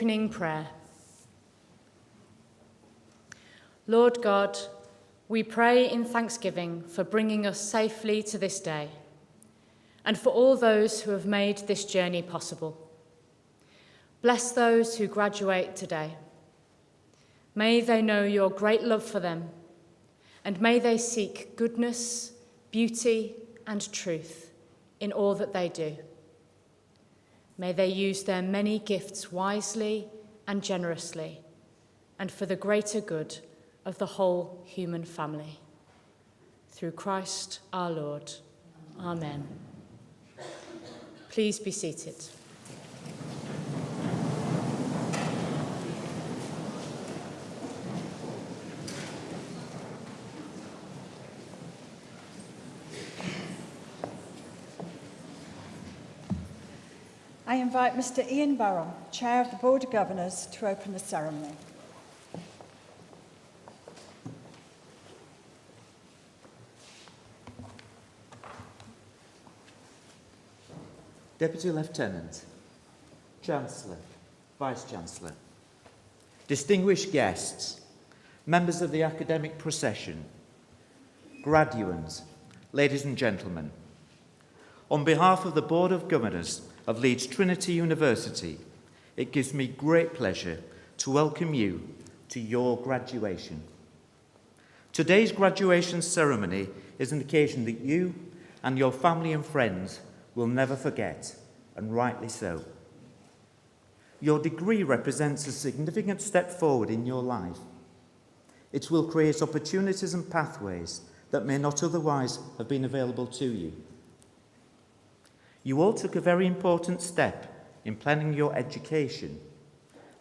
opening prayer. Lord God, we pray in thanksgiving for bringing us safely to this day and for all those who have made this journey possible. Bless those who graduate today. May they know your great love for them, and may they seek goodness, beauty, and truth in all that they do. May they use their many gifts wisely and generously, and for the greater good of the whole human family. Through Christ our Lord. Amen. Please be seated. I invite Mr. Ian Burrell, Chair of the Board of Governors, to open the ceremony. Deputy Lieutenant, Chancellor, Vice-chancellor, distinguished guests, members of the academic procession, graduates, ladies and gentlemen, on behalf of the Board of Governors of Leeds Trinity University, it gives me great pleasure to welcome you to your graduation. Today's graduation ceremony is an occasion that you and your family and friends will never forget, and rightly so. Your degree represents a significant step forward in your life. It will create opportunities and pathways that may not otherwise have been available to you. You all took a very important step in planning your education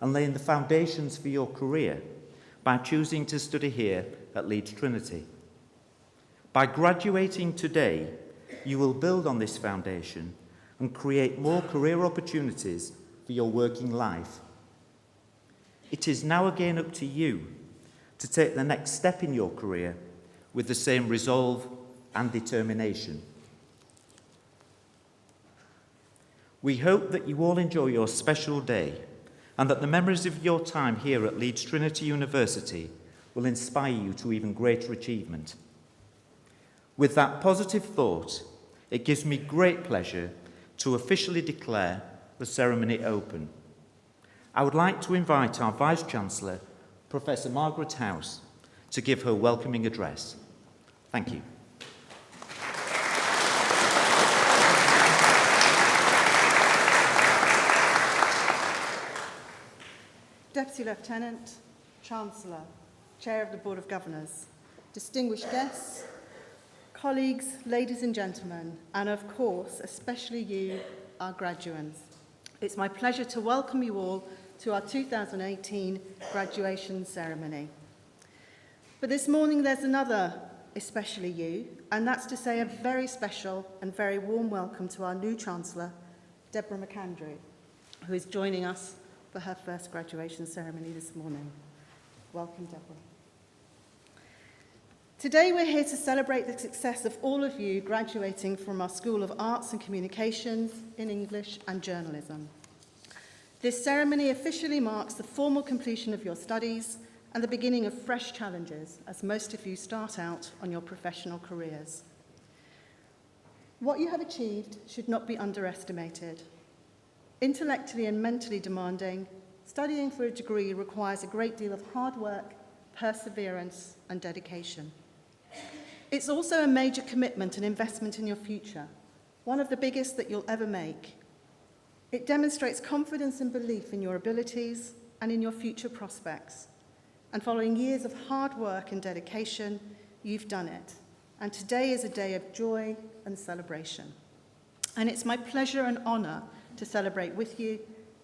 and laying the foundations for your career by choosing to study here at Leeds Trinity. By graduating today, you will build on this foundation and create more career opportunities for your working life. It is now again up to you to take the next step in your career with the same resolve and determination. We hope that you all enjoy your special day and that the memories of your time here at Leeds Trinity University will inspire you to even greater achievement. With that positive thought, it gives me great pleasure to officially declare the ceremony open. I would like to invite our Vice-Chancellor, Professor Margaret House, to give her welcoming address. Thank you. Deputy Lieutenant, Chancellor, Chair of the Board of Governors, distinguished guests, colleagues, ladies and gentlemen, and of course, especially you, our graduates. It's my pleasure to welcome you all to our 2018 graduation ceremony. But this morning there's another, especially you, and that's to say a very special and very warm welcome to our new Chancellor, Deborah McAndrew, who is joining us for her first graduation ceremony this morning. Welcome, Deborah. Today we're here to celebrate the success of all of you graduating from our School of Arts and Communications in English and Journalism. This ceremony officially marks the formal completion of your studies and the beginning of fresh challenges as most of you start out on your professional careers. What you have achieved should not be underestimated. Intellectually and mentally demanding, studying for a degree requires a great deal of hard work, perseverance, and dedication. It's also a major commitment and investment in your future, one of the biggest that you'll ever make. It demonstrates confidence and belief in your abilities and in your future prospects. And following years of hard work and dedication, you've done it. And today is a day of joy and celebration. And it's my pleasure and honour to celebrate with you,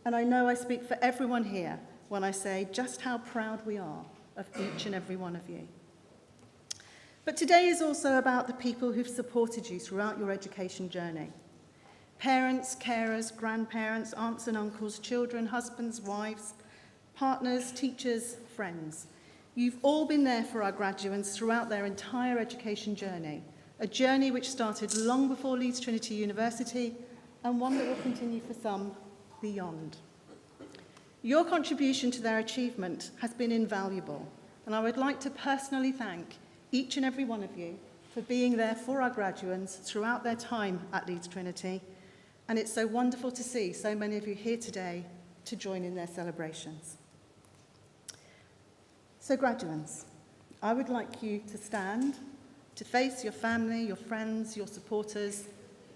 and I know I speak for everyone here when I say just how proud we are of each and every one of you. But today is also about the people who've supported you throughout your education journey. Parents, carers, grandparents, aunts and uncles, children, husbands, wives, partners, teachers, friends. You've all been there for our graduates throughout their entire education journey, a journey which started long before Leeds Trinity University and one that will continue for some beyond. Your contribution to their achievement has been invaluable, and I would like to personally thank each and every one of you for being there for our graduates throughout their time at Leeds Trinity, and it's so wonderful to see so many of you here today to join in their celebrations. So graduates, I would like you to stand, to face your family, your friends, your supporters,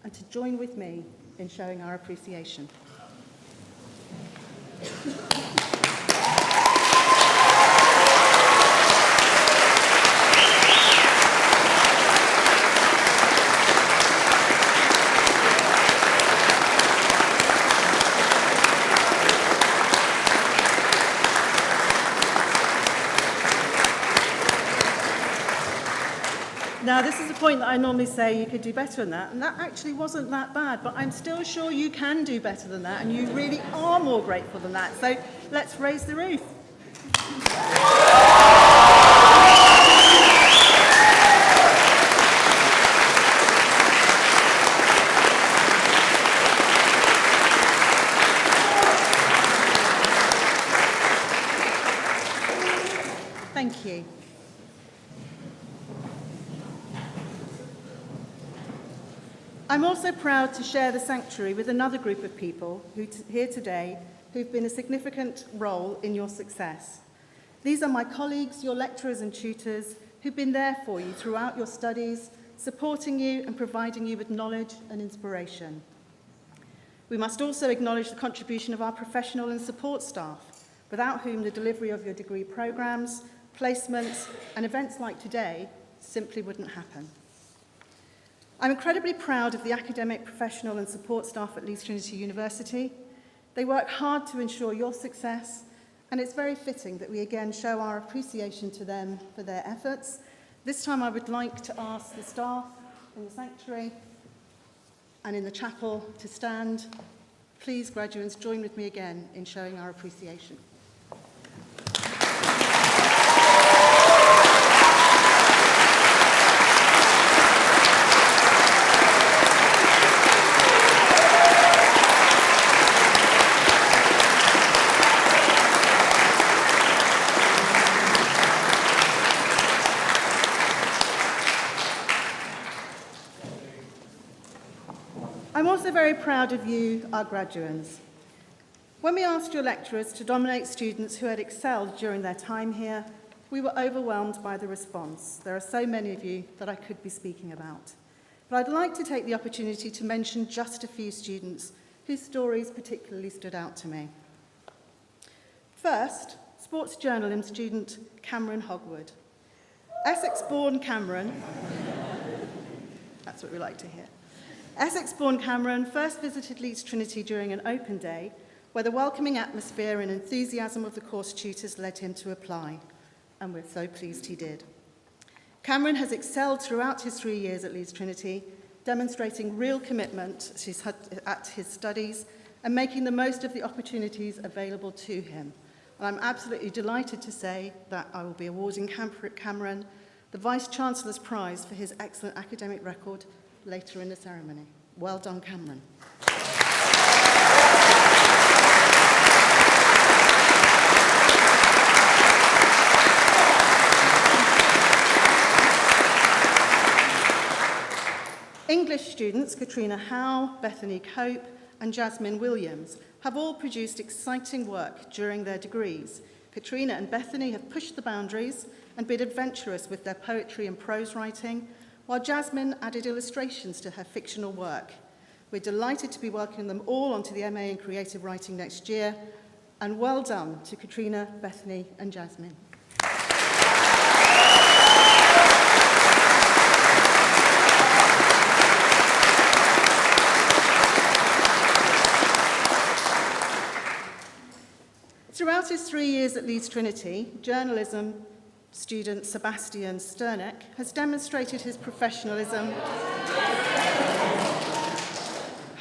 and to join with me in showing our appreciation. Now, this is a point that I normally say you could do better than that, and that actually wasn't that bad, but I'm still sure you can do better than that, and you really are more grateful than that. So let's raise the roof. Thank you. I'm also proud to share the sanctuary with another group of people here today who've been a significant role in your success. These are my colleagues, your lecturers and tutors, who've been there for you throughout your studies, supporting you and providing you with knowledge and inspiration. We must also acknowledge the contribution of our professional and support staff, without whom the delivery of your degree programmes, placements and events like today simply wouldn't happen. I'm incredibly proud of the academic, professional and support staff at Leeds Trinity University. They work hard to ensure your success, and it's very fitting that we again show our appreciation to them for their efforts. This time I would like to ask the staff in the sanctuary and in the chapel to stand. Please, graduates, join with me again in showing our appreciation. I'm also very proud of you, our graduates. When we asked your lecturers to nominate students who had excelled during their time here, we were overwhelmed by the response. There are so many of you that I could be speaking about. But I'd like to take the opportunity to mention just a few students whose stories particularly stood out to me. First, sports journalism student Cameron Hogwood. Essex-born Cameron, that's what we like to hear. Essex-born Cameron first visited Leeds Trinity during an open day, where the welcoming atmosphere and enthusiasm of the course tutors led him to apply, and we're so pleased he did. Cameron has excelled throughout his 3 years at Leeds Trinity, demonstrating real commitment at his studies and making the most of the opportunities available to him. And I'm absolutely delighted to say that I will be awarding Cameron the Vice-chancellor's prize for his excellent academic record later in the ceremony. Well done, Cameron. English students Katrina Howe, Bethany Cope and Jasmine Williams have all produced exciting work during their degrees. Katrina and Bethany have pushed the boundaries and been adventurous with their poetry and prose writing, while Jasmine added illustrations to her fictional work. We're delighted to be welcoming them all onto the MA in Creative Writing next year, and well done to Katrina, Bethany and Jasmine. Throughout his 3 years at Leeds Trinity, journalism student Sebastian Sternek has demonstrated his professionalism,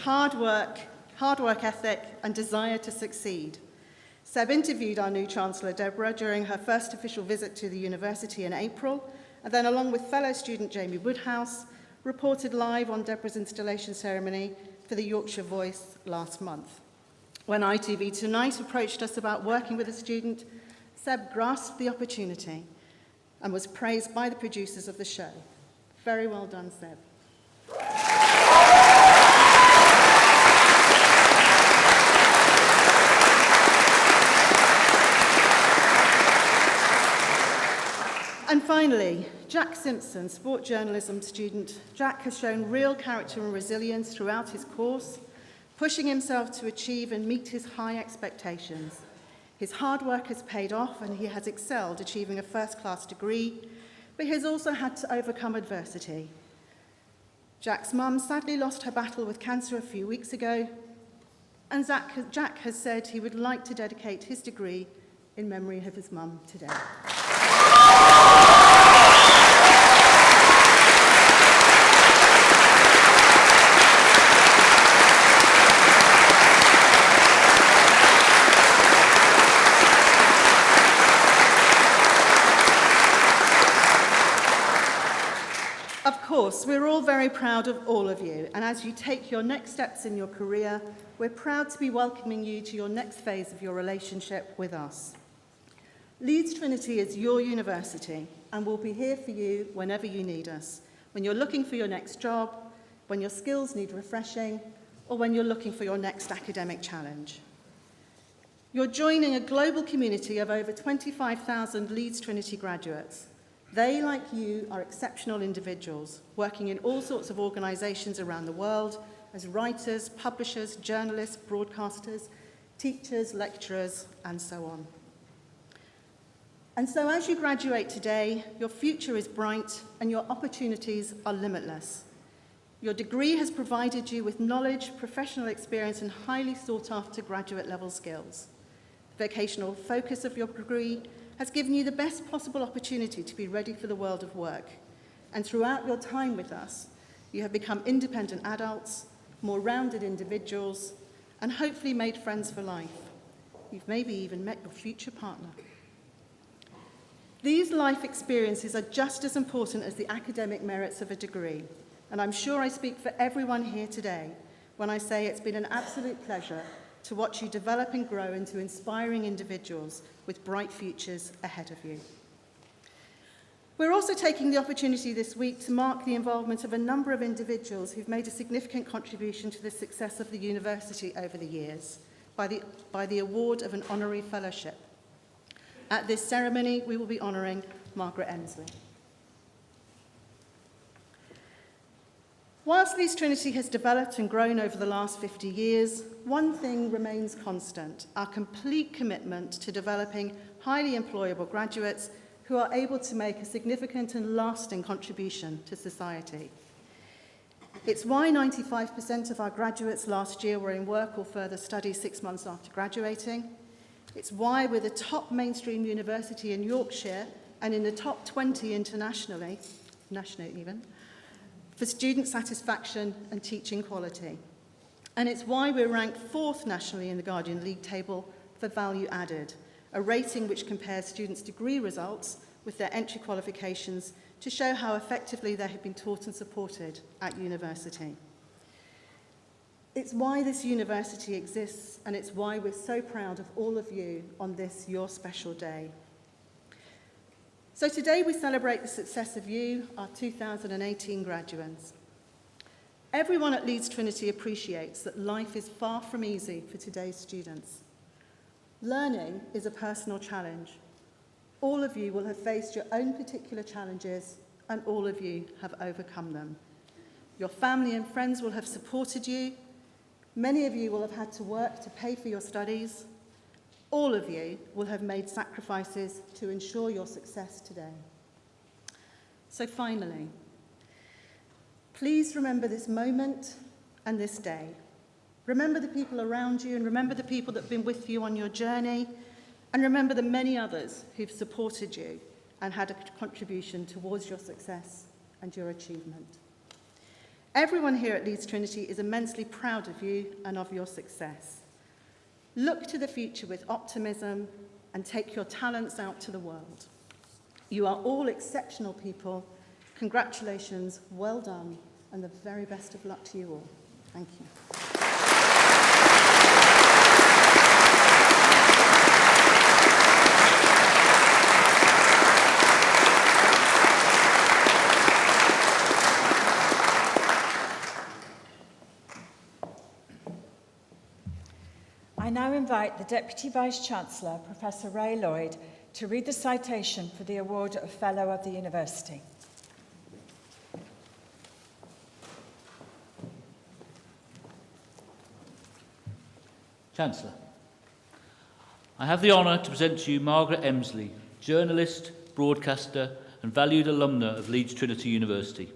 hard work ethic and desire to succeed. Seb interviewed our new Chancellor Deborah during her first official visit to the university in April, and then along with fellow student Jamie Woodhouse, reported live on Deborah's installation ceremony for the Yorkshire Voice last month. When ITV Tonight approached us about working with a student, Seb grasped the opportunity and was praised by the producers of the show. Very well done, Seb. And finally, Jack Simpson, sport journalism student. Jack has shown real character and resilience throughout his course, pushing himself to achieve and meet his high expectations. His hard work has paid off and he has excelled, achieving a first-class degree, but he has also had to overcome adversity. Jack's mum sadly lost her battle with cancer a few weeks ago, and Jack has said he would like to dedicate his degree in memory of his mum today. Of course, we're all very proud of all of you, and as you take your next steps in your career, we're proud to be welcoming you to your next phase of your relationship with us. Leeds Trinity is your university, and we'll be here for you whenever you need us, when you're looking for your next job, when your skills need refreshing, or when you're looking for your next academic challenge. You're joining a global community of over 25,000 Leeds Trinity graduates. They, like you, are exceptional individuals, working in all sorts of organisations around the world as writers, publishers, journalists, broadcasters, teachers, lecturers, and so on. And so as you graduate today, your future is bright and your opportunities are limitless. Your degree has provided you with knowledge, professional experience, and highly sought-after graduate-level skills. The vocational focus of your degree has given you the best possible opportunity to be ready for the world of work. And throughout your time with us, you have become independent adults, more rounded individuals, and hopefully made friends for life. You've maybe even met your future partner. These life experiences are just as important as the academic merits of a degree, and I'm sure I speak for everyone here today when I say it's been an absolute pleasure to watch you develop and grow into inspiring individuals with bright futures ahead of you. We're also taking the opportunity this week to mark the involvement of a number of individuals who've made a significant contribution to the success of the university over the years by the award of an honorary fellowship. At this ceremony, we will be honouring Margaret Emsley. Whilst Leeds Trinity has developed and grown over the last 50 years, one thing remains constant: our complete commitment to developing highly employable graduates who are able to make a significant and lasting contribution to society. It's why 95% of our graduates last year were in work or further study 6 months after graduating. It's why we're the top mainstream university in Yorkshire and in the top 20 internationally, nationally even, for student satisfaction and teaching quality. And it's why we're ranked 4th nationally in the Guardian League table for value added, a rating which compares students' degree results with their entry qualifications to show how effectively they have been taught and supported at university. It's why this university exists, and it's why we're so proud of all of you on this, your special day. So today we celebrate the success of you, our 2018 graduates. Everyone at Leeds Trinity appreciates that life is far from easy for today's students. Learning is a personal challenge. All of you will have faced your own particular challenges, and all of you have overcome them. Your family and friends will have supported you. Many of you will have had to work to pay for your studies. All of you will have made sacrifices to ensure your success today. So finally, please remember this moment and this day. Remember the people around you, and remember the people that have been with you on your journey, and remember the many others who've supported you and had a contribution towards your success and your achievement. Everyone here at Leeds Trinity is immensely proud of you and of your success. Look to the future with optimism and take your talents out to the world. You are all exceptional people. Congratulations, well done, and the very best of luck to you all. Thank you. invite the Deputy Vice-chancellor, Professor Ray Lloyd, to read the citation for the award of Fellow of the University. Chancellor, I have the honour to present to you Margaret Emsley, journalist, broadcaster and valued alumna of Leeds Trinity University.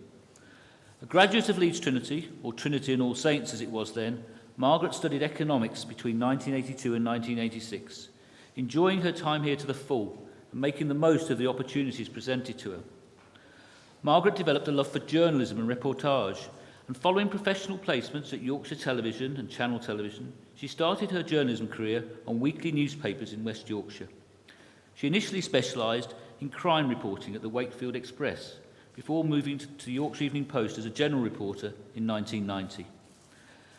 A graduate of Leeds Trinity, or Trinity and All Saints as it was then, Margaret studied economics between 1982 and 1986, enjoying her time here to the full and making the most of the opportunities presented to her. Margaret developed a love for journalism and reportage, and following professional placements at Yorkshire Television and Channel Television, she started her journalism career on weekly newspapers in West Yorkshire. She initially specialised in crime reporting at the Wakefield Express, before moving to the Yorkshire Evening Post as a general reporter in 1990.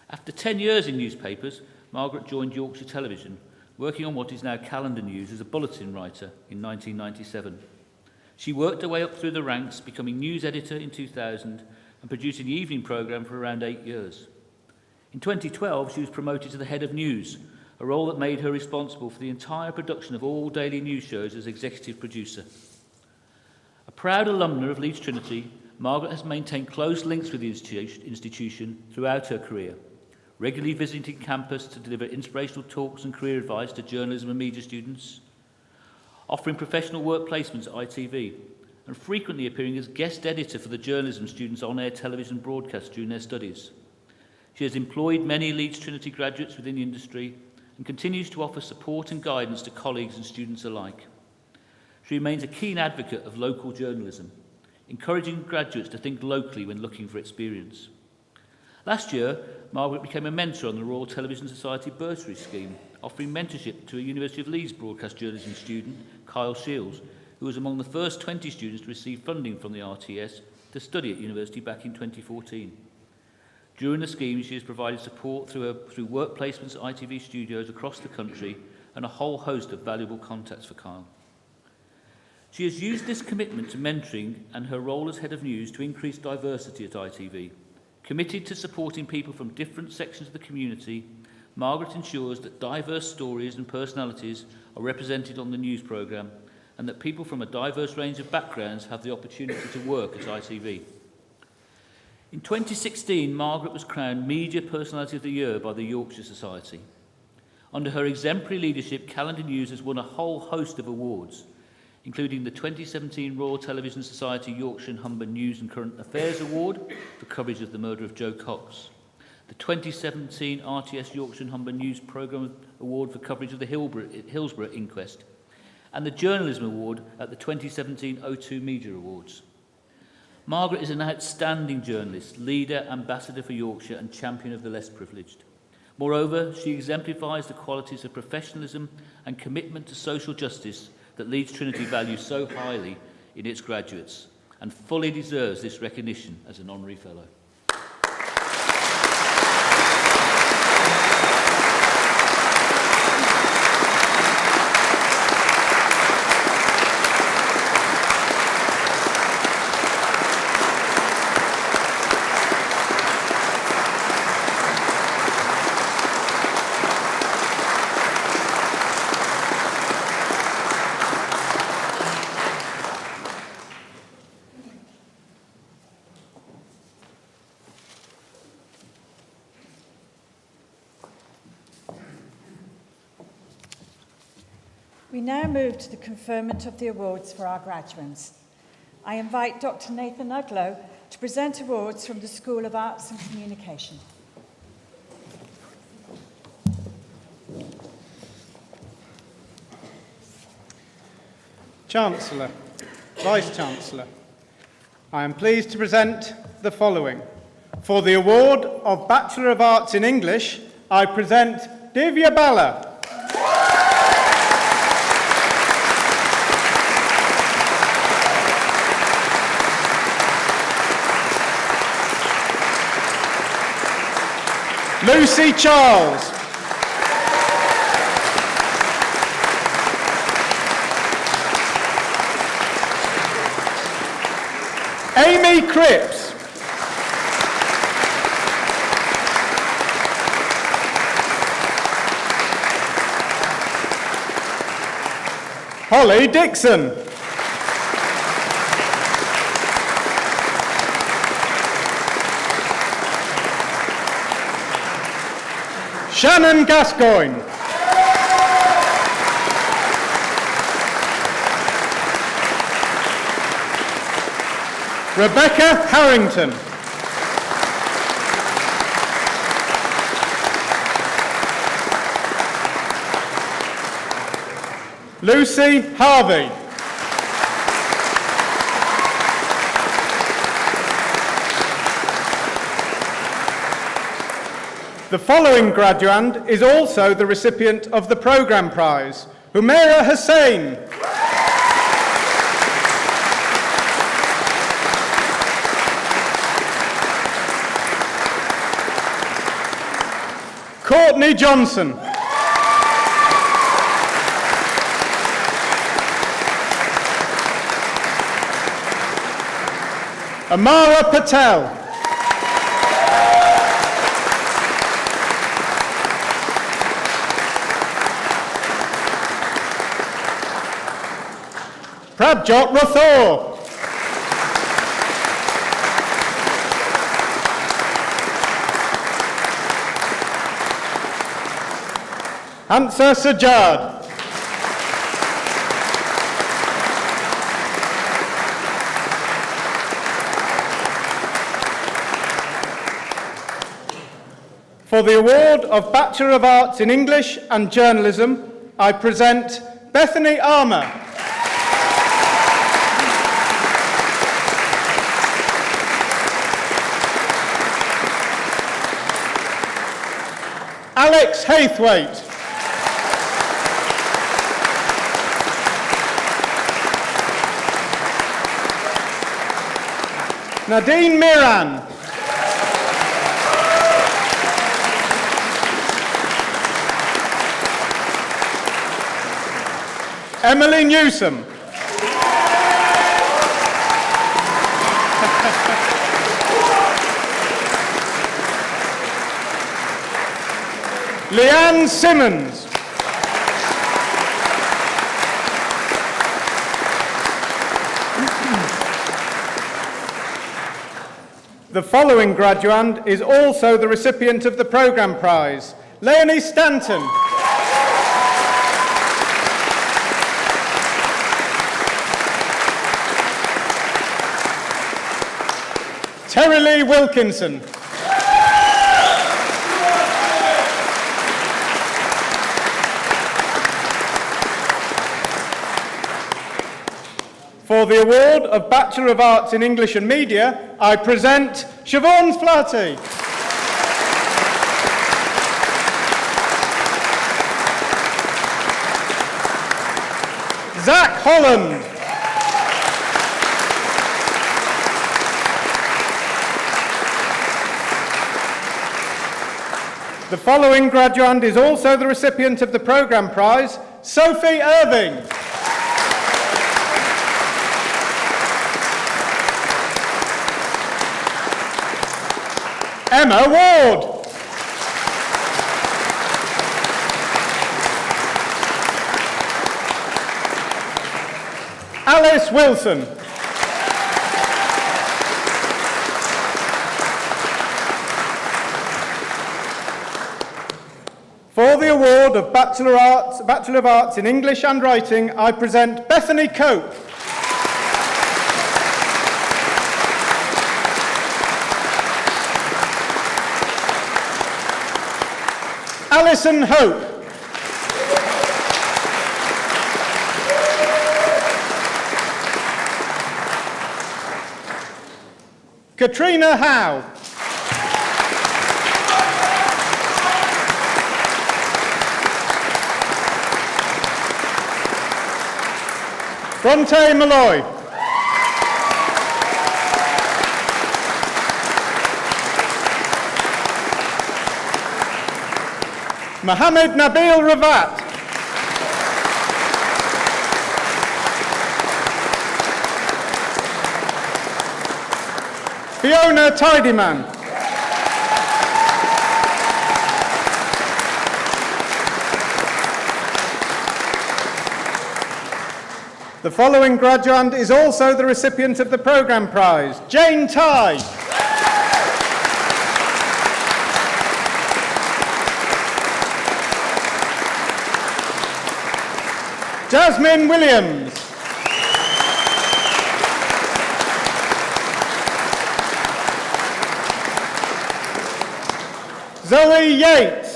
After 10 years in newspapers, Margaret joined Yorkshire Television, working on what is now Calendar News as a bulletin writer in 1997. She worked her way up through the ranks, becoming news editor in 2000 and producing the evening programme for around 8 years. In 2012, she was promoted to the head of news, a role that made her responsible for the entire production of all daily news shows as executive producer. A proud alumna of Leeds Trinity, Margaret has maintained close links with the institution throughout her career, regularly visiting campus to deliver inspirational talks and career advice to journalism and media students, offering professional work placements at ITV, and frequently appearing as guest editor for the journalism students' on-air television broadcasts during their studies. She has employed many Leeds Trinity graduates within the industry and continues to offer support and guidance to colleagues and students alike. She remains a keen advocate of local journalism, encouraging graduates to think locally when looking for experience. Last year, Margaret became a mentor on the Royal Television Society bursary scheme, offering mentorship to a University of Leeds broadcast journalism student, Kyle Shields, who was among the first 20 students to receive funding from the RTS to study at university back in 2014. During the scheme, she has provided support through work placements at ITV studios across the country and a whole host of valuable contacts for Kyle. She has used this commitment to mentoring and her role as head of news to increase diversity at ITV. Committed to supporting people from different sections of the community, Margaret ensures that diverse stories and personalities are represented on the news programme and that people from a diverse range of backgrounds have the opportunity to work at ITV. In 2016, Margaret was crowned Media Personality of the Year by the Yorkshire Society. Under her exemplary leadership, Calendar News has won a whole host of awards, including the 2017 Royal Television Society Yorkshire and Humber News and Current Affairs Award for coverage of the murder of Joe Cox, the 2017 RTS Yorkshire and Humber News Programme Award for coverage of the Hillsborough inquest, and the Journalism Award at the 2017 O2 Media Awards. Margaret is an outstanding journalist, leader, ambassador for Yorkshire and champion of the less privileged. Moreover, she exemplifies the qualities of professionalism and commitment to social justice that Leeds Trinity values so highly in its graduates and fully deserves this recognition as an honorary fellow. We now move to the conferment of the awards for our graduates. I invite Dr. Nathan Uglow to present awards from the School of Arts and Communication. Chancellor, Vice-chancellor, I am pleased to present the following. For the award of Bachelor of Arts in English, I present Divya Bala. Lucy Charles. Amy Cripps. Holly Dixon. Shannon Gascoigne. Rebecca Harrington. Lucy Harvey. The following graduand is also the recipient of the Programme Prize, Humaira Hussain. Courtney Johnson. Amara Patel. Prabjot Rathore. Hansa Sajjad. For the award of Bachelor of Arts in English and Journalism, I present Bethany Armour. Alex Haythwaite. Nadine Miran. Emily Newsom. Leanne Simmons. The following graduand is also the recipient of the Programme Prize, Leonie Stanton. Terry Lee Wilkinson. For the award of Bachelor of Arts in English and Media, I present Siobhan Flaherty. Zach Holland. The following graduand is also the recipient of the Programme Prize, Sophie Irving. Emma Ward. Alice Wilson. For the award of Bachelor of Arts in English and Writing, I present Bethany Cope. Alison Hope. Katrina Howe. Bronte Malloy. Mohammed Nabil Ravat. Fiona Tidyman. The following graduand is also the recipient of the programme prize, Jane Tye. Jasmine Williams. Zoe Yates.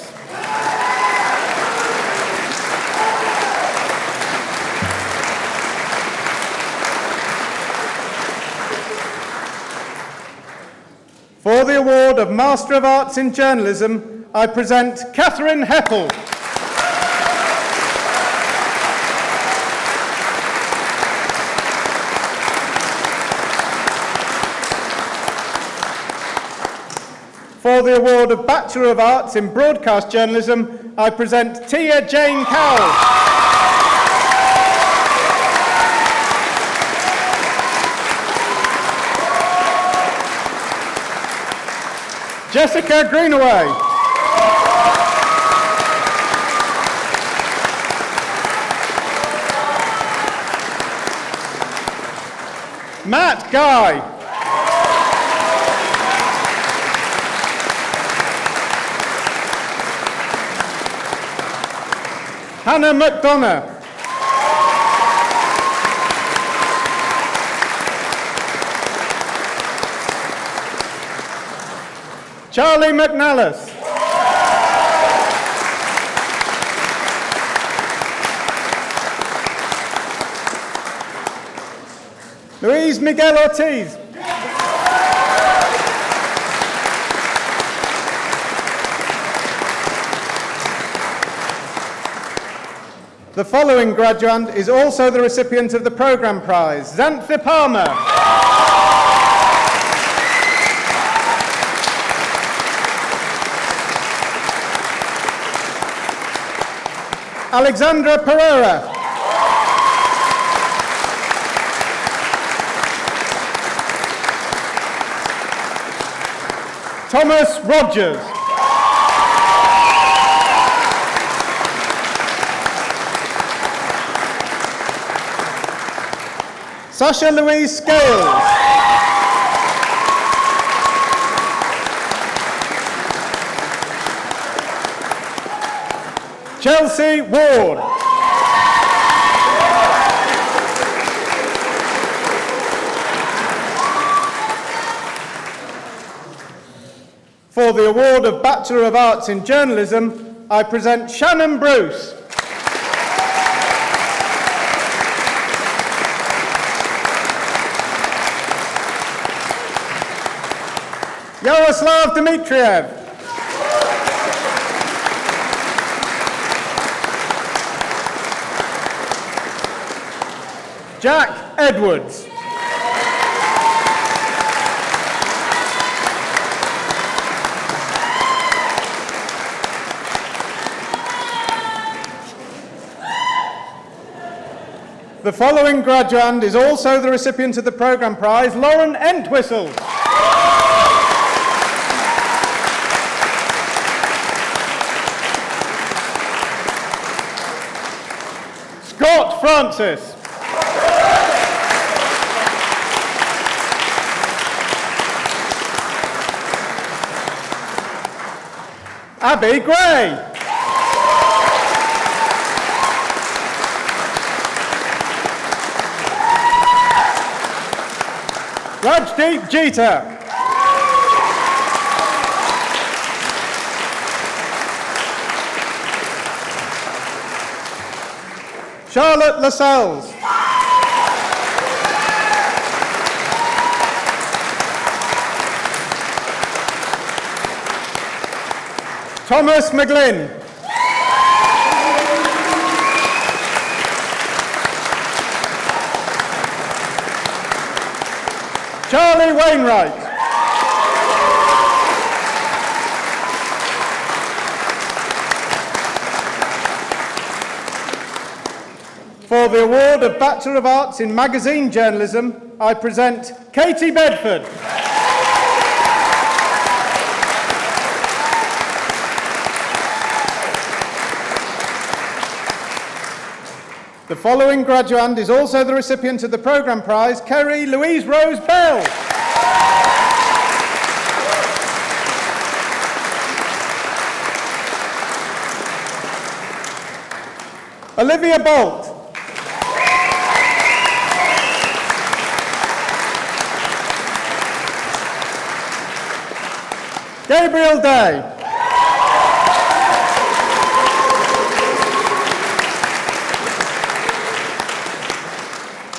For the award of Master of Arts in Journalism, I present Catherine Heppel. For the award of Bachelor of Arts in Broadcast Journalism, I present Tia Jane Cowell. Jessica Greenaway. Matt Guy. Hannah McDonough. Charlie McNallis. Luis Miguel Ortiz. The following graduand is also the recipient of the programme prize, Xanthi Palmer. Alexandra Pereira. Thomas Rogers. Sasha Louise Scales. Chelsea Ward. For the award of Bachelor of Arts in Journalism, I present Shannon Bruce. Yaroslav Dmitriev. Jack Edwards. The following graduand is also the recipient of the programme prize, Lauren Entwistle. Scott Francis. Abby Gray. Rajdeep Jeeta. Charlotte Lascelles. Thomas McGlynn. Charlie Wainwright. For the award of Bachelor of Arts in Magazine Journalism, I present Katie Bedford. The following graduand is also the recipient of the programme prize, Kerry Louise Rose Bell. Olivia Bolt. Gabriel Day.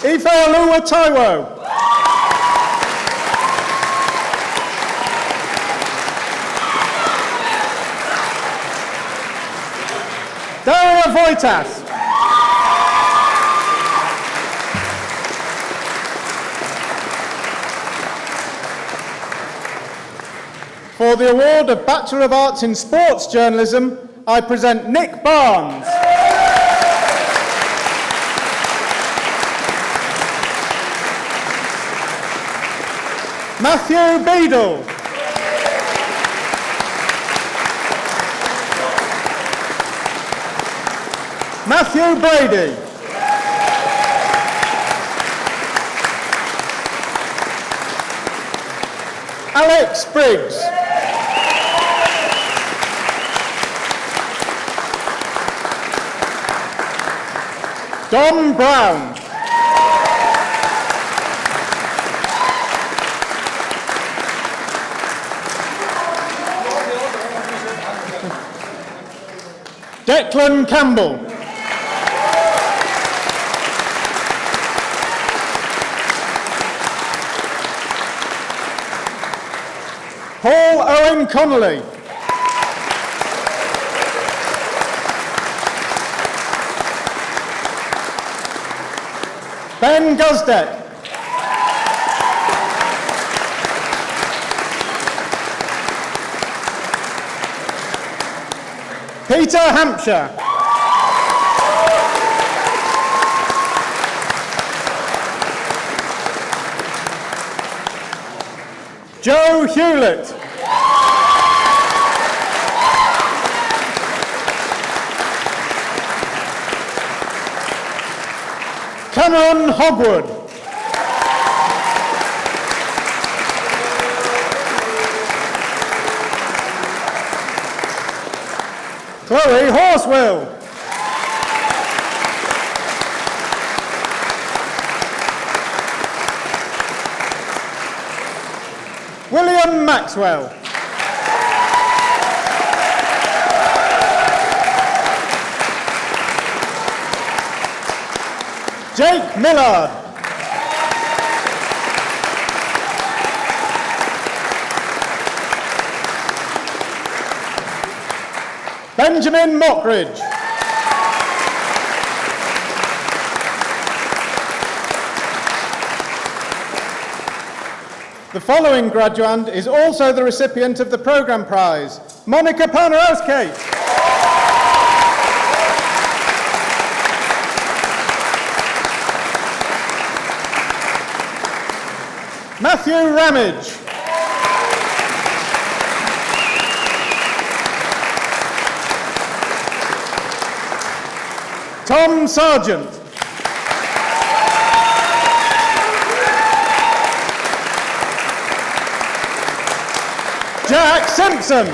Ife Oluwa Taiwo. Daria Voitas. For the award of Bachelor of Arts in Sports Journalism, I present Nick Barnes. Matthew Beadle. Matthew Brady. Alex Briggs. Don Brown. Declan Campbell. Paul Owen Connolly. Ben Guzdeck. Peter Hampshire. Joe Hewlett. Cameron Hogwood. Chloe Horswell. William Maxwell. Jake Millard. Benjamin Mockridge. The following graduand is also the recipient of the programme prize, Monica Powerhouse-Kate. Matthew Ramage. Tom Sargent. Jack Simpson.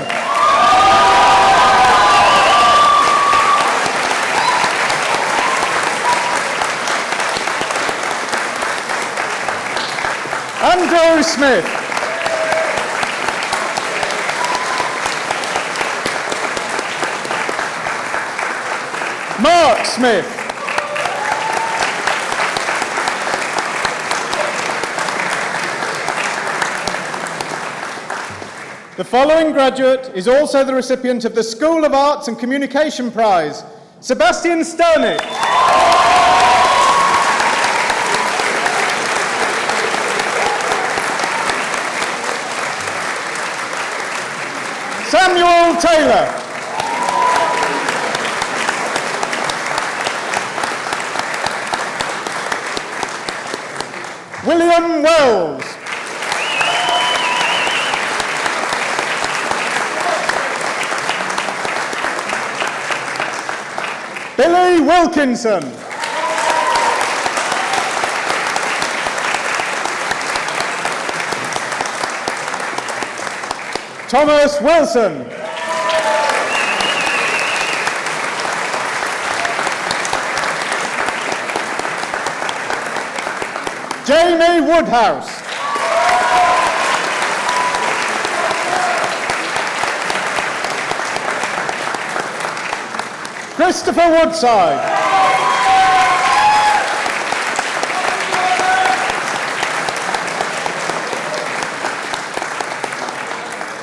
Andrew Smith. Mark Smith. The following graduate is also the recipient of the School of Arts and Communication Prize, Sebastian Sternick. Samuel Taylor. William Wells. Billy Wilkinson. Thomas Wilson. Jamie Woodhouse. Christopher Woodside.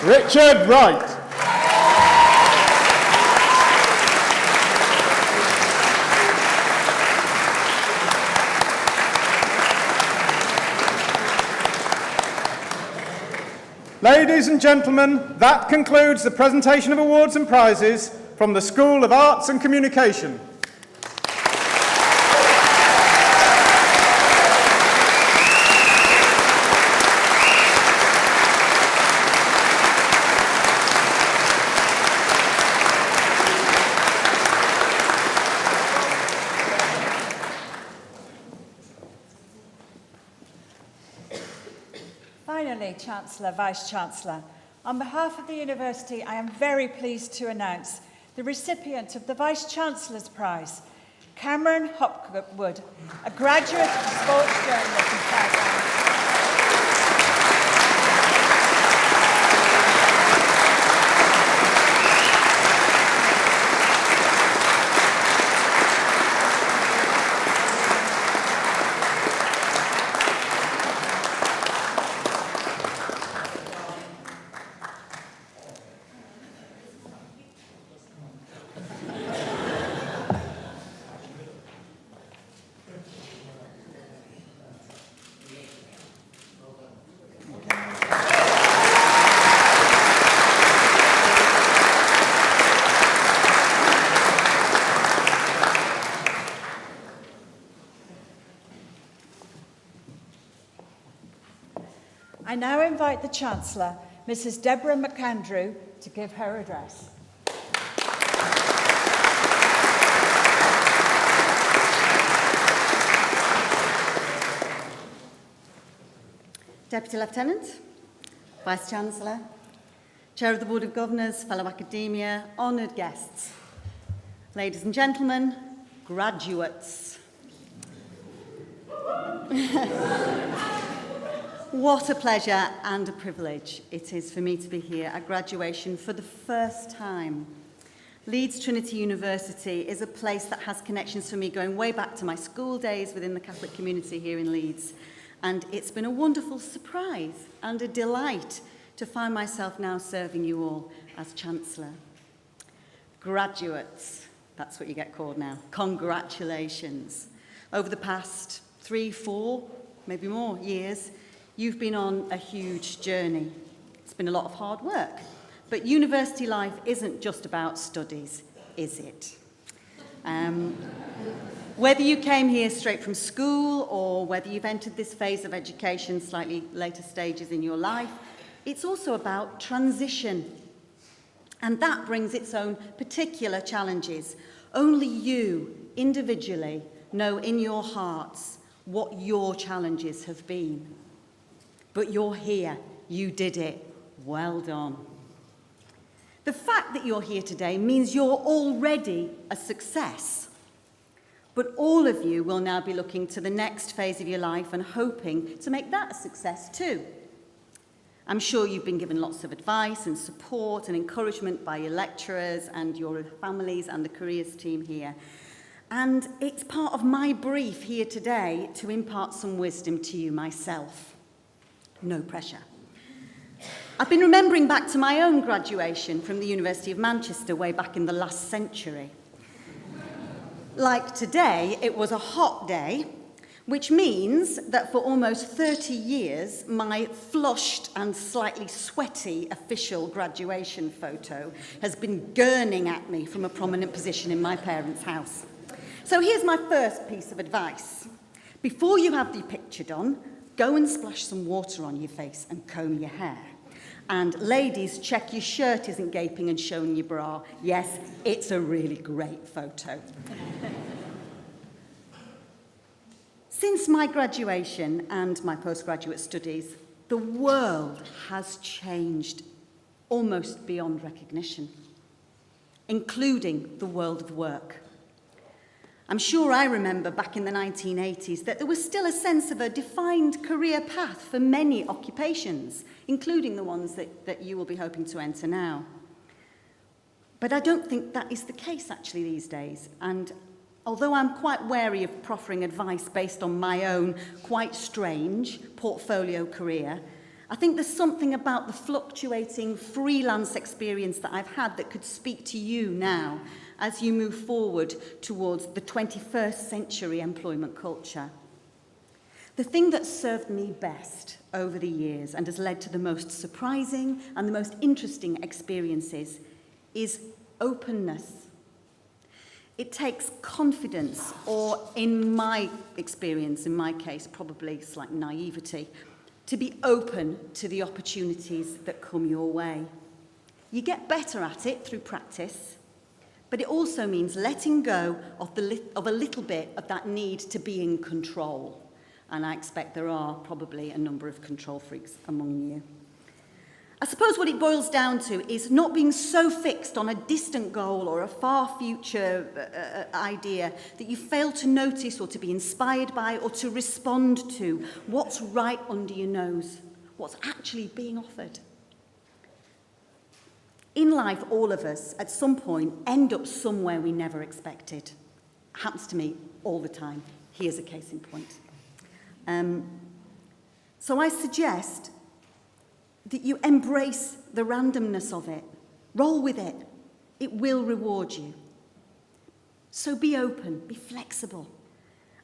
Richard Wright. Ladies and gentlemen, that concludes the presentation of awards and prizes from the School of Arts and Communication. Finally, Chancellor, Vice-Chancellor, on behalf of the University, I am very pleased to announce the recipient of the Vice-Chancellor's Prize, Cameron Hopwood, a graduate of the Sports Journalism Programme. I now invite the Chancellor, Mrs. Deborah McAndrew, to give her address. Deputy Lieutenant, Vice-Chancellor, Chair of the Board of Governors, fellow academia, honoured guests, ladies and gentlemen, graduates. What a pleasure and a privilege it is for me to be here at graduation for the first time. Leeds Trinity University is a place that has connections for me going way back to my school days within the Catholic community here in Leeds. And it's been a wonderful surprise and a delight to find myself now serving you all as Chancellor. Graduates, that's what you get called now. Congratulations. Over the past 3, 4, maybe more years, you've been on a huge journey. It's been a lot of hard work. But university life isn't just about studies, is it? Whether you came here straight from school or whether you've entered this phase of education slightly later stages in your life, it's also about transition. And that brings its own particular challenges. Only you, individually, know in your hearts what your challenges have been. But you're here. You did it. Well done. The fact that you're here today means you're already a success. But all of you will now be looking to the next phase of your life and hoping to make that a success too. I'm sure you've been given lots of advice and support and encouragement by your lecturers and your families and the careers team here. And it's part of my brief here today to impart some wisdom to you myself. No pressure. I've been remembering back to my own graduation from the University of Manchester way back in the last century. Like today, it was a hot day, which means that for almost 30 years, my flushed and slightly sweaty official graduation photo has been gurning at me from a prominent position in my parents' house. So here's my first piece of advice. Before you have the picture done, go and splash some water on your face and comb your hair. And ladies, check your shirt isn't gaping and showing your bra. Yes, it's a really great photo. Since my graduation and my postgraduate studies, the world has changed almost beyond recognition, including the world of work. I'm sure I remember back in the 1980s that there was still a sense of a defined career path for many occupations, including the ones that you will be hoping to enter now. But I don't think that is the case actually these days, and although I'm quite wary of proffering advice based on my own quite strange portfolio career, I think there's something about the fluctuating freelance experience that I've had that could speak to you now as you move forward towards the 21st century employment culture. The thing that served me best over the years and has led to the most surprising and the most interesting experiences is openness. It takes confidence, or in my experience, in my case, probably slight naivety, to be open to the opportunities that come your way. You get better at it through practice, but it also means letting go of a little bit of that need to be in control. And I expect there are probably a number of control freaks among you. I suppose what it boils down to is not being so fixed on a distant goal or a far future idea that you fail to notice or to be inspired by or to respond to what's right under your nose, what's actually being offered. In life, all of us, at some point, end up somewhere we never expected. Happens to me all the time. Here's a case in point. So I suggest that you embrace the randomness of it. Roll with it. It will reward you. So be open, be flexible.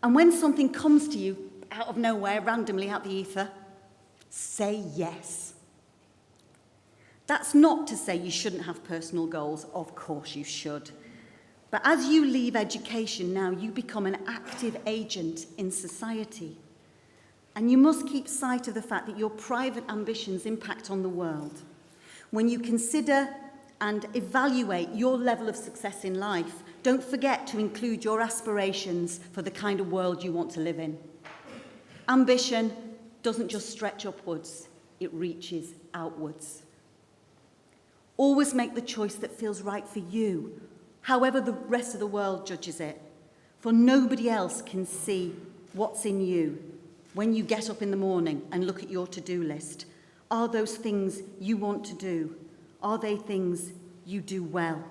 And when something comes to you out of nowhere, randomly out the ether, say yes. That's not to say you shouldn't have personal goals. Of course you should. But as you leave education now, you become an active agent in society. And you must keep sight of the fact that your private ambitions impact on the world. When you consider and evaluate your level of success in life, don't forget to include your aspirations for the kind of world you want to live in. Ambition doesn't just stretch upwards, it reaches outwards. Always make the choice that feels right for you, however the rest of the world judges it, for nobody else can see what's in you. When you get up in the morning and look at your to-do list, are those things you want to do? Are they things you do well?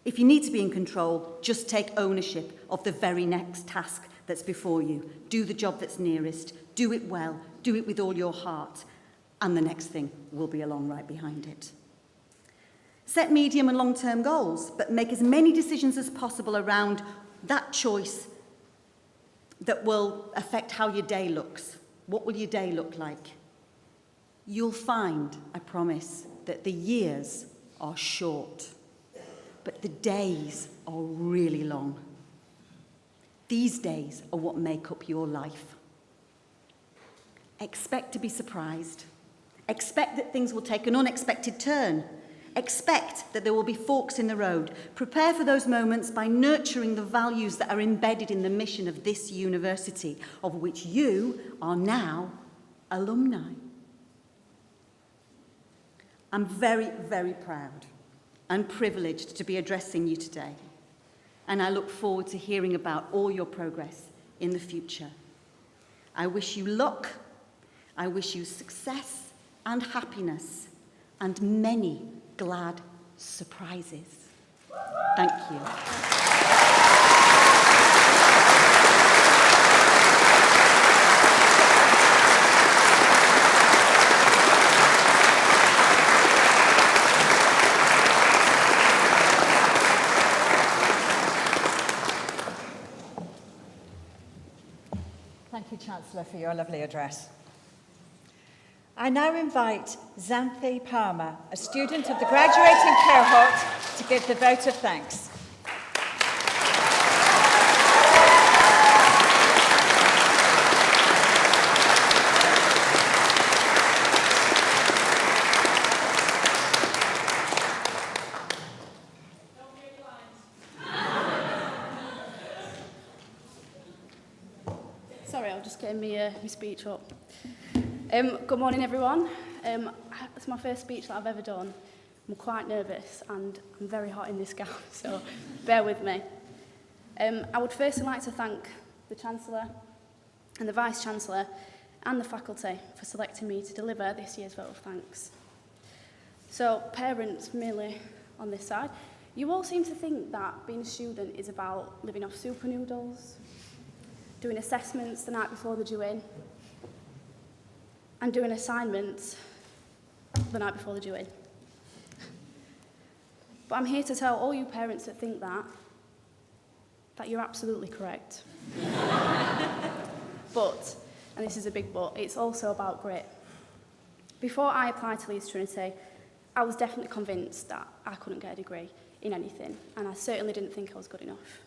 If you need to be in control, just take ownership of the very next task that's before you. Do the job that's nearest, do it well, do it with all your heart, and the next thing will be along right behind it. Set medium and long-term goals, but make as many decisions as possible around that choice that will affect how your day looks. What will your day look like? You'll find, I promise, that the years are short, but the days are really long. These days are what make up your life. Expect to be surprised. Expect that things will take an unexpected turn. Expect that there will be forks in the road. Prepare for those moments by nurturing the values that are embedded in the mission of this university, of which you are now alumni. I'm very, very proud and privileged to be addressing you today, and I look forward to hearing about all your progress in the future. I wish you luck, I wish you success and happiness, and many glad surprises. Thank you. Thank you, Chancellor, for your lovely address. I now invite Xanthi Palmer, a student of the graduating cohort, to give the vote of thanks. Sorry, I'm just getting my speech up. Good morning, everyone. It's my first speech that I've ever done. I'm quite nervous and I'm very hot in this gown, so bear with me. I would firstly like to thank the Chancellor and the Vice-chancellor and the faculty for selecting me to deliver this year's vote of thanks. So, parents merely on this side, you all seem to think that being a student is about living off super noodles, doing assessments the night before they're due in, and doing assignments the night before they're due in. But I'm here to tell all you parents that think that you're absolutely correct. But, and this is a big but, it's also about grit. Before I applied to Leeds Trinity, I was definitely convinced that I couldn't get a degree in anything, and I certainly didn't think I was good enough.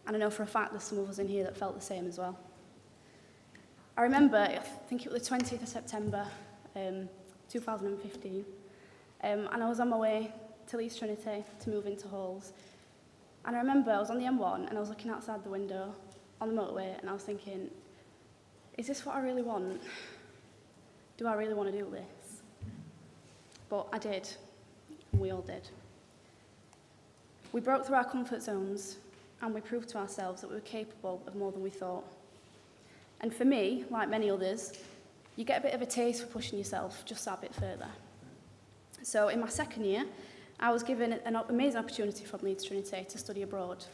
And I know for a fact there's some of us in here that felt the same as well. I remember, I think it was the 20th of September, 2015, and I was on my way to Leeds Trinity to move into halls. And I remember I was on the M1 and I was looking outside the window on the motorway and I was thinking, is this what I really want? Do I really want to do this? But I did, and we all did. We broke through our comfort zones and we proved to ourselves that we were capable of more than we thought. And for me, like many others, you get a bit of a taste for pushing yourself just that bit further. So in my second year, I was given an amazing opportunity from Leeds Trinity to study abroad.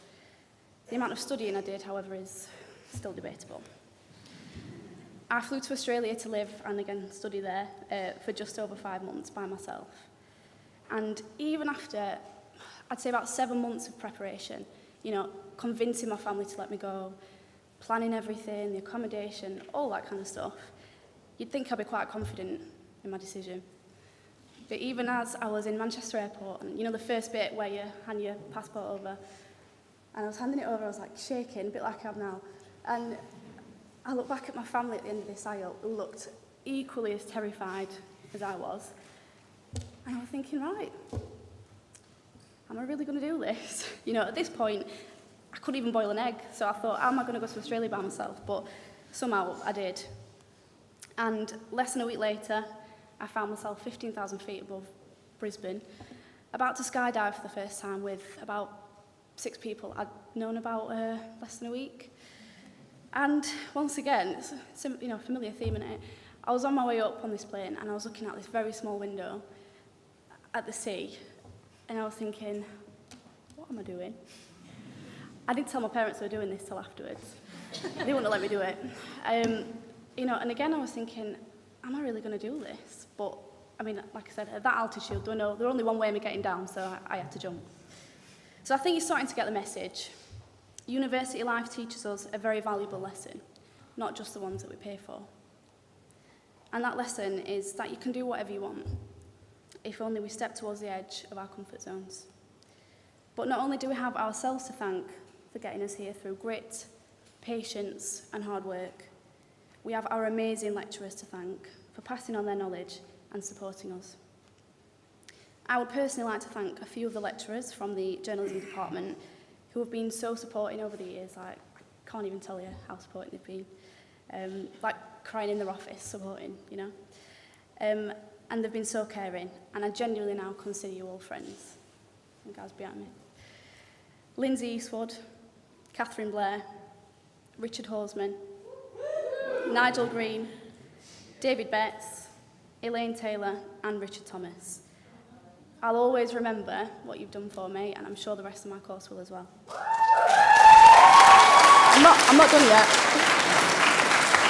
The amount of studying I did, however, is still debatable. I flew to Australia to live and again study there for just over 5 months by myself. And even after, I'd say about 7 months of preparation, you know, convincing my family to let me go, planning everything, the accommodation, all that kind of stuff, you'd think I'd be quite confident in my decision. But even as I was in Manchester Airport, and you know the first bit where you hand your passport over, and I was handing it over, I was like shaking, a bit like I am now. And I looked back at my family at the end of this aisle, who looked equally as terrified as I was. And I was thinking, right, am I really going to do this? You know, at this point, I couldn't even boil an egg, so I thought, how am I going to go to Australia by myself? But somehow I did. And less than a week later, I found myself 15,000 feet above Brisbane, about to skydive for the first time with about 6 people I'd known about less than a week. And once again, it's a familiar theme in it. I was on my way up on this plane and I was looking out this very small window at the sea, and I was thinking, what am I doing? I didn't tell my parents I were doing this till afterwards. They wouldn't let me do it. And again I was thinking, am I really going to do this? But, I mean, like I said, at that altitude, there was only one way of me getting down, so I had to jump. So I think you're starting to get the message. University life teaches us a very valuable lesson, not just the ones that we pay for. And that lesson is that you can do whatever you want, if only we step towards the edge of our comfort zones. But not only do we have ourselves to thank for getting us here through grit, patience, and hard work, we have our amazing lecturers to thank for passing on their knowledge and supporting us. I would personally like to thank a few of the lecturers from the journalism department who have been so supporting over the years. Like, I can't even tell you how supporting they've been. Like crying in their office, supporting, you know. And they've been so caring, and I genuinely now consider you all friends. The guys behind me. Lindsay Eastwood, Catherine Blair, Richard Horsman, Nigel Green, David Betts, Elaine Taylor, and Richard Thomas. I'll always remember what you've done for me, and I'm sure the rest of my course will as well. I'm not done yet.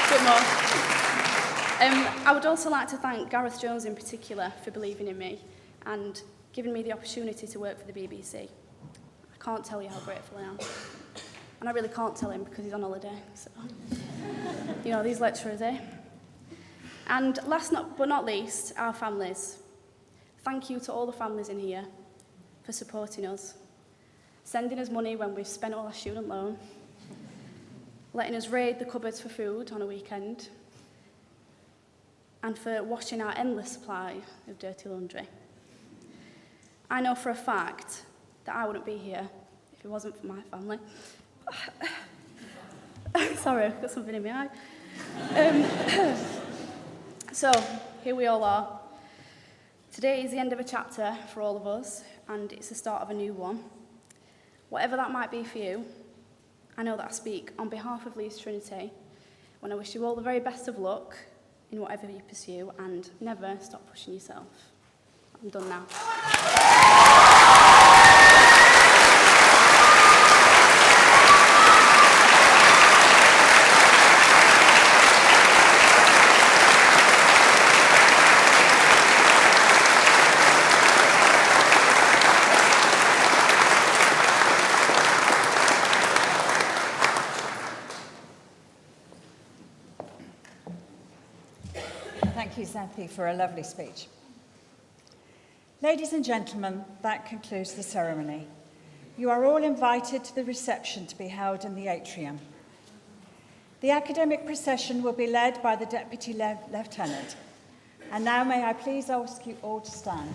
A bit more. I would also like to thank Gareth Jones in particular for believing in me and giving me the opportunity to work for the BBC. I can't tell you how grateful I am. And I really can't tell him because he's on holiday. So, you know, these lecturers, eh? And last but not least, our families. Thank you to all the families in here for supporting us, sending us money when we've spent all our student loan, letting us raid the cupboards for food on a weekend, and for washing our endless supply of dirty laundry. I know for a fact that I wouldn't be here if it wasn't for my family. Sorry, I've got something in my eye. So, here we all are. Today is the end of a chapter for all of us, and it's the start of a new one. Whatever that might be for you, I know that I speak on behalf of Leeds Trinity when I wish you all the very best of luck in whatever you pursue, and never stop pushing yourself. I'm done now. Thank you, Xanthi, for a lovely speech. Ladies and gentlemen, that concludes the ceremony. You are all invited to the reception to be held in the atrium. The academic procession will be led by the Deputy Lieutenant. And now may I please ask you all to stand.